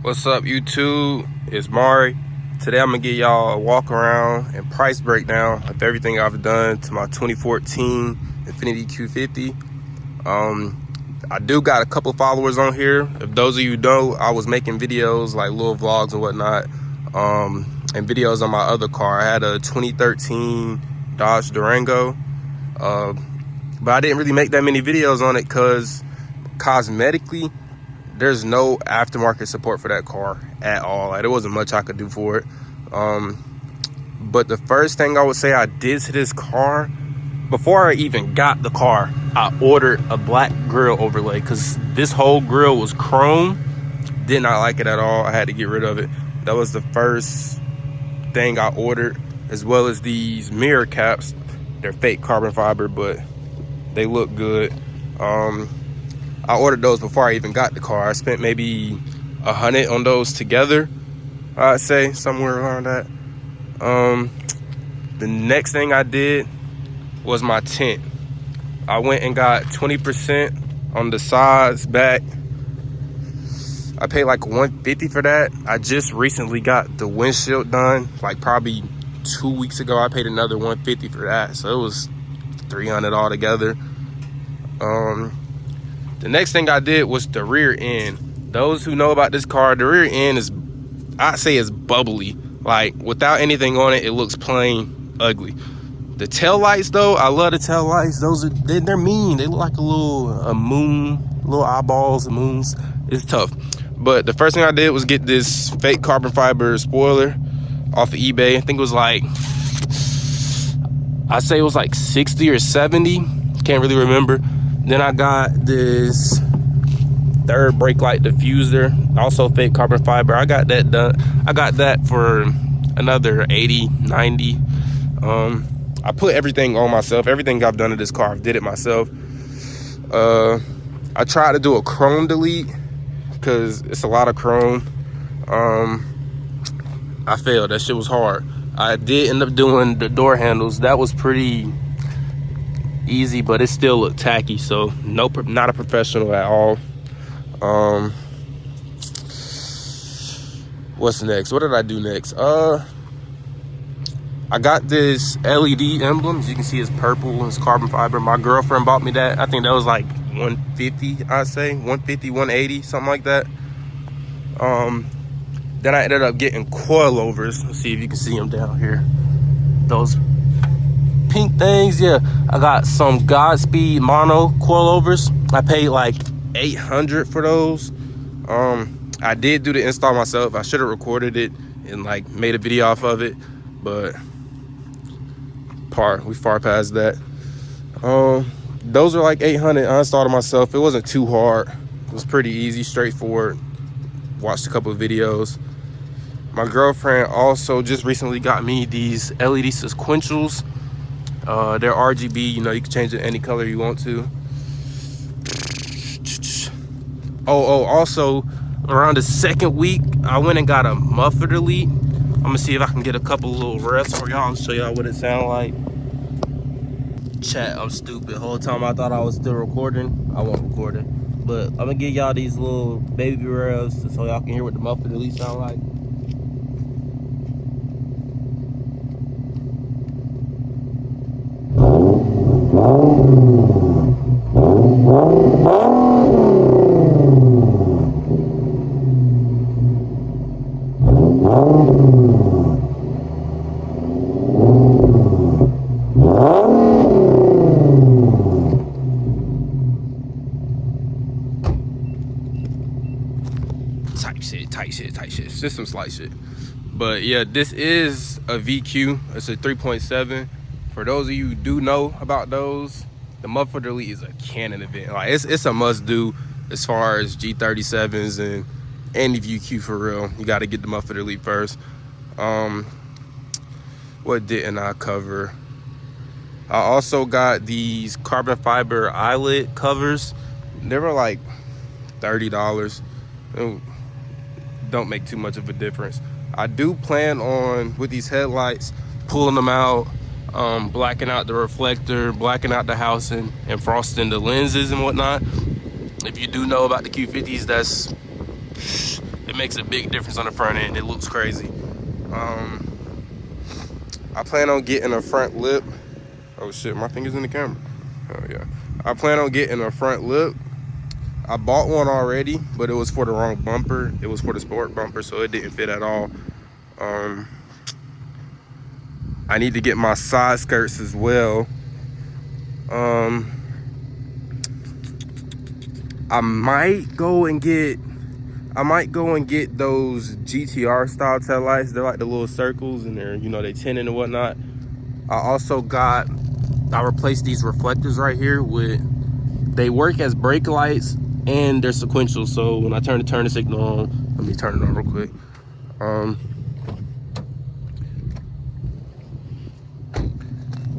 What's up, YouTube? It's Mari. Today I'm gonna give y'all a walk around and price breakdown of everything I've done to my 2014 Infiniti Q50. I do got a couple followers on here. If those of you know, I was making videos like little vlogs and whatnot, and videos on my other car. I had a 2013 Dodge Durango, but I didn't really make that many videos on it because cosmetically, there's no aftermarket support for that car at all. Like, there wasn't much I could do for it. But the first thing I would say I did to this car, before I even got the car, I ordered a black grill overlay because this whole grill was chrome. Did not like it at all. I had to get rid of it. That was the first thing I ordered, as well as these mirror caps. They're fake carbon fiber, but they look good. I ordered those before I even got the car. I spent maybe $100 on those together, I'd say, somewhere around that. The next thing I did was my tint. I went and got 20% on the sides, back. I paid like $150 for that. I just recently got the windshield done, like probably 2 weeks ago. I paid another $150 for that, so it was $300 altogether. The next thing I did was the rear end. Those who know about this car, the rear end is, I'd say, is bubbly. Like, without anything on it, it looks plain ugly. The tail lights, though, I love the tail lights. Those are, they're mean. They look like a moon, little eyeballs, moons. It's tough. But the first thing I did was get this fake carbon fiber spoiler off of eBay. I think it was like, I'd say it was like 60 or 70. Can't really remember. Then I got this third brake light diffuser, also fake carbon fiber. I got that done. I got that for another 80, 90. I put everything on myself. Everything I've done to this car, I did it myself. I tried to do a chrome delete because it's a lot of chrome. I failed. That shit was hard. I did end up doing the door handles. That was pretty easy, but it still looked tacky, so not a professional at all. What's next? What did I do next? I got this LED emblem. As you can see, it's purple and it's carbon fiber. My girlfriend bought me that. I think that was like $150, I'd say. $150, $180, something like that. Then I ended up getting coilovers. Let's see if you can see them down here. Those pink things, yeah. I got some Godspeed mono coilovers. I paid like $800 for those. I did do the install myself. I should have recorded it and like made a video off of it, but we far past that. Those are like $800. I installed it myself. It wasn't too hard. It was pretty easy, straightforward. Watched a couple of videos. My girlfriend also just recently got me these LED sequentials. They're RGB, you know, you can change it any color you want to. Also, around the second week, I went and got a muffler delete. I'm gonna see if I can get a couple little refs for y'all and show y'all what it sound like. Chat, I'm stupid. Whole time I thought I was still recording. I wasn't recording. But I'm gonna give y'all these little baby refs so y'all can hear what the muffler delete sound like. Tight shit. Just some slight shit. But yeah, this is a VQ. It's a 3.7. For those of you who do know about those, the muffler delete is a canon event. Like, it's a must do as far as G37s and any VQ for real. You got to get the muffler delete first. What didn't I cover? I also got these carbon fiber eyelid covers. They were like $30. Don't make too much of a difference. I do plan on, with these headlights, pulling them out, blacking out the reflector, blacking out the housing, and frosting the lenses and whatnot. If you do know about the Q50s, it makes a big difference on the front end. It looks crazy. I plan on getting a front lip. Oh shit, my finger's in the camera. Oh yeah. I plan on getting a front lip. I bought one already, but it was for the wrong bumper. It was for the sport bumper, so it didn't fit at all. I need to get my side skirts as well. I might go and get those GTR style taillights. They're like the little circles and they're, you know, they tinted and whatnot. I replaced these reflectors right here they work as brake lights and they're sequential. So when I turn the turn signal on, let me turn it on real quick.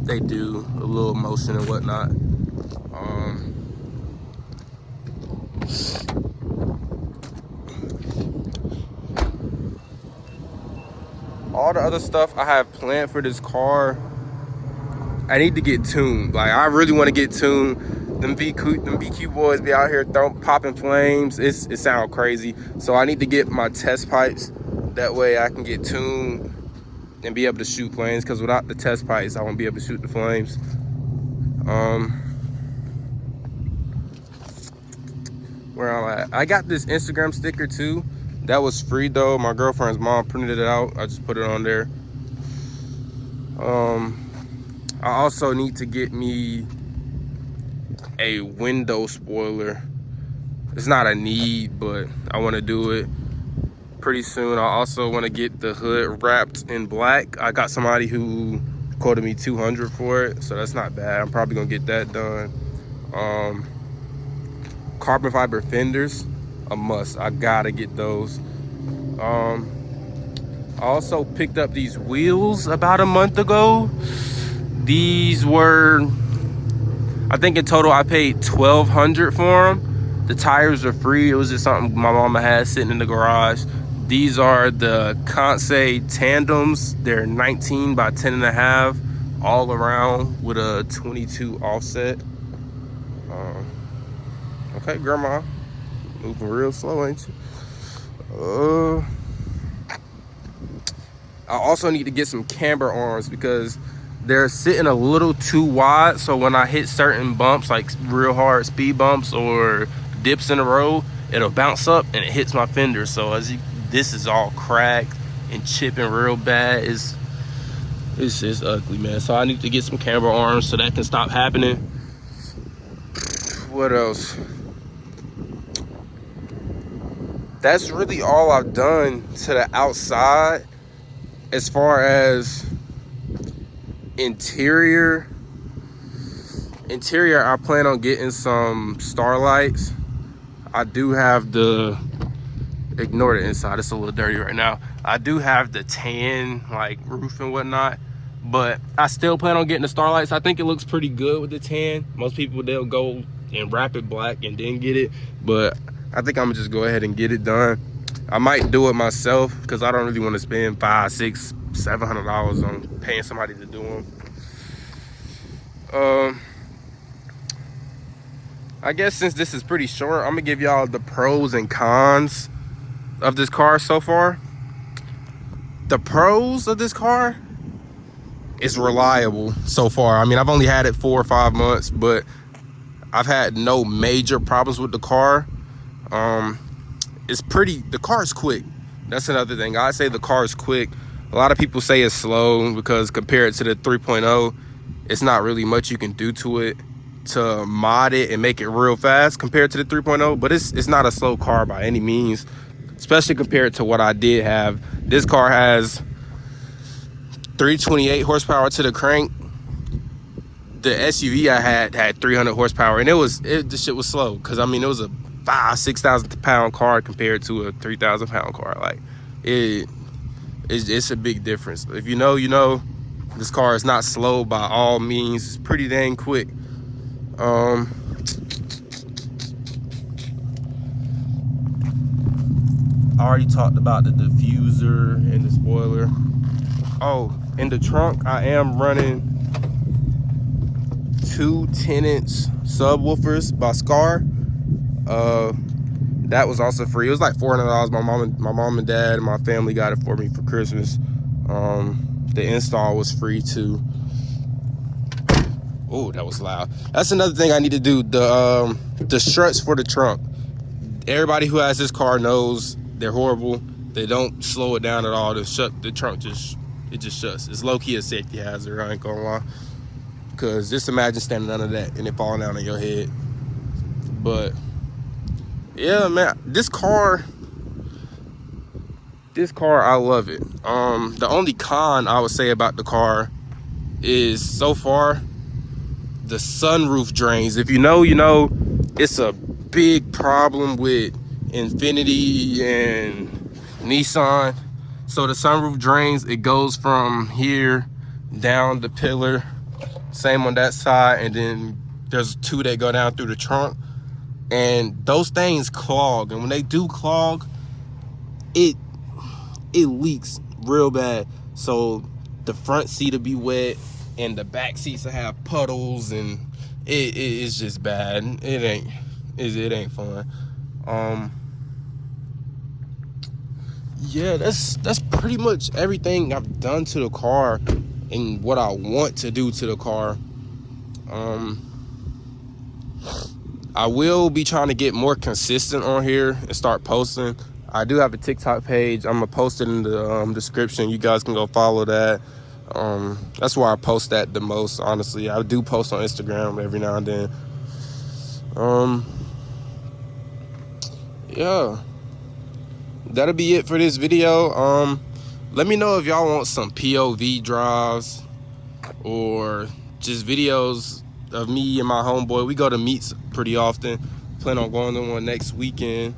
They do a little motion and whatnot. All the other stuff I have planned for this car, I need to get tuned. Like, I really want to get tuned. Them VQ boys be out here popping flames. It sounds crazy. So I need to get my test pipes. That way I can get tuned and be able to shoot flames. Because without the test pipes, I won't be able to shoot the flames. Where I'm at, I got this Instagram sticker too. That was free though. My girlfriend's mom printed it out. I just put it on there. I also need to get me a window spoiler. It's not a need, but I want to do it pretty soon. I also want to get the hood wrapped in black. I got somebody who quoted me $200 for it, so that's not bad. I'm probably gonna get that done. Carbon fiber fenders, a must. I gotta get those. I also picked up these wheels about a month ago. These were, I think in total I paid $1,200 for them. The tires are free. It was just something my mama had sitting in the garage. These are the Conce tandems. They're 19 by 10.5 all around with a 22 offset. Okay, grandma, moving real slow, ain't you? I also need to get some camber arms because they're sitting a little too wide. So when I hit certain bumps, like real hard speed bumps or dips in the road, it'll bounce up and it hits my fender. So this is all cracked and chipping real bad. It's just ugly, man. So I need to get some camber arms so that can stop happening. What else? That's really all I've done to the outside. As far as interior, I plan on getting some starlights. I do have ignore the inside, it's a little dirty right now. I do have the tan like roof and whatnot, but I still plan on getting the starlights. I think it looks pretty good with the tan. Most people, they'll go and wrap it black and then get it, but I think I'm gonna just go ahead and get it done. I might do it myself because I don't really want to spend $500, $600, $700 on paying somebody to do them. I guess since this is pretty short, I'm gonna give y'all the pros and cons of this car so far. The pros of this car is reliable so far. I mean, I've only had it 4 or 5 months, but I've had no major problems with the car. The car is quick. That's another thing. I say the car is quick. A lot of people say it's slow because compared to the 3.0, it's not really much you can do to it to mod it and make it real fast compared to the 3.0, but it's not a slow car by any means, especially compared to what I did have. This car has 328 horsepower to the crank. The SUV I had 300 horsepower, and the shit was slow because I mean it was a 5,000-6,000 pound car compared to a 3,000 pound car. Like it's a big difference. If you know, you know. This car is not slow by all means. It's pretty dang quick. I already talked about the diffuser and the spoiler. Oh, in the trunk, I am running 2 10-inch subwoofers by Scar. That was also free. It was like $400. My mom and dad and my family got it for me for Christmas. The install was free too. Oh, that was loud. That's another thing I need to do. The struts for the trunk. Everybody who has this car knows they're horrible. They don't slow it down at all. The trunk just shuts. It's low-key a safety hazard, I ain't gonna lie. Cause just imagine standing under that and it falling down on your head. But yeah, man, this car, I love it. The only con I would say about the car is so far the sunroof drains. If you know, you know, it's a big problem with Infiniti and Nissan. So the sunroof drains, it goes from here down the pillar, same on that side, and then there's two that go down through the trunk, and those things clog, and when they do clog, it leaks real bad. So the front seat will be wet and the back seats will have puddles, and it's just bad. It ain't fun. Yeah, that's pretty much everything I've done to the car and what I want to do to the car. I will be trying to get more consistent on here and start posting. I do have a TikTok page. I'm gonna post it in the description. You guys can go follow that. That's where I post that the most, honestly. I do post on Instagram every now and then. Yeah, that'll be it for this video. Let me know if y'all want some POV drives or just videos of me and my homeboy. We go to meets pretty often. Plan on going to one next weekend.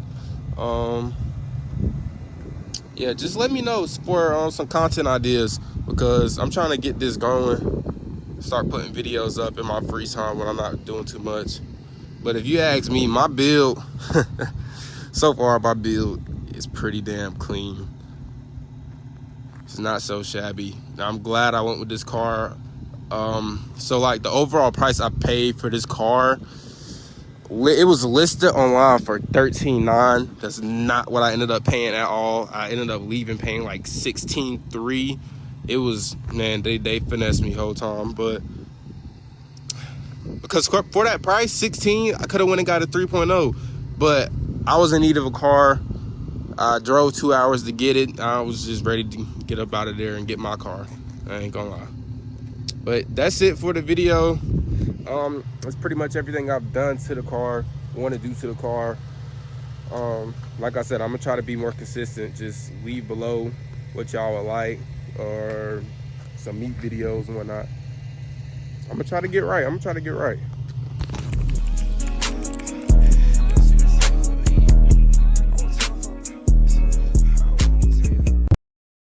Yeah, just let me know for some content ideas, because I'm trying to get this going, start putting videos up in my free time when I'm not doing too much. But if you ask me, my build so far, my build is pretty damn clean. It's not so shabby. I'm glad I went with this car. So like the overall price I paid for this car, it was listed online for $13,900. That's not what I ended up paying at all. I ended up paying like $16,300. It was, man, they finessed me the whole time. But because for that price, $16,000, I could have went and got a 3.0. But I was in need of a car. I drove 2 hours to get it. I was just ready to get up out of there and get my car. I ain't gonna lie. But that's it for the video. That's pretty much everything I've done to the car, want to do to the car. Like I said, I'm gonna try to be more consistent. Just leave below what y'all would like, or some meat videos and whatnot. I'm gonna try to get right.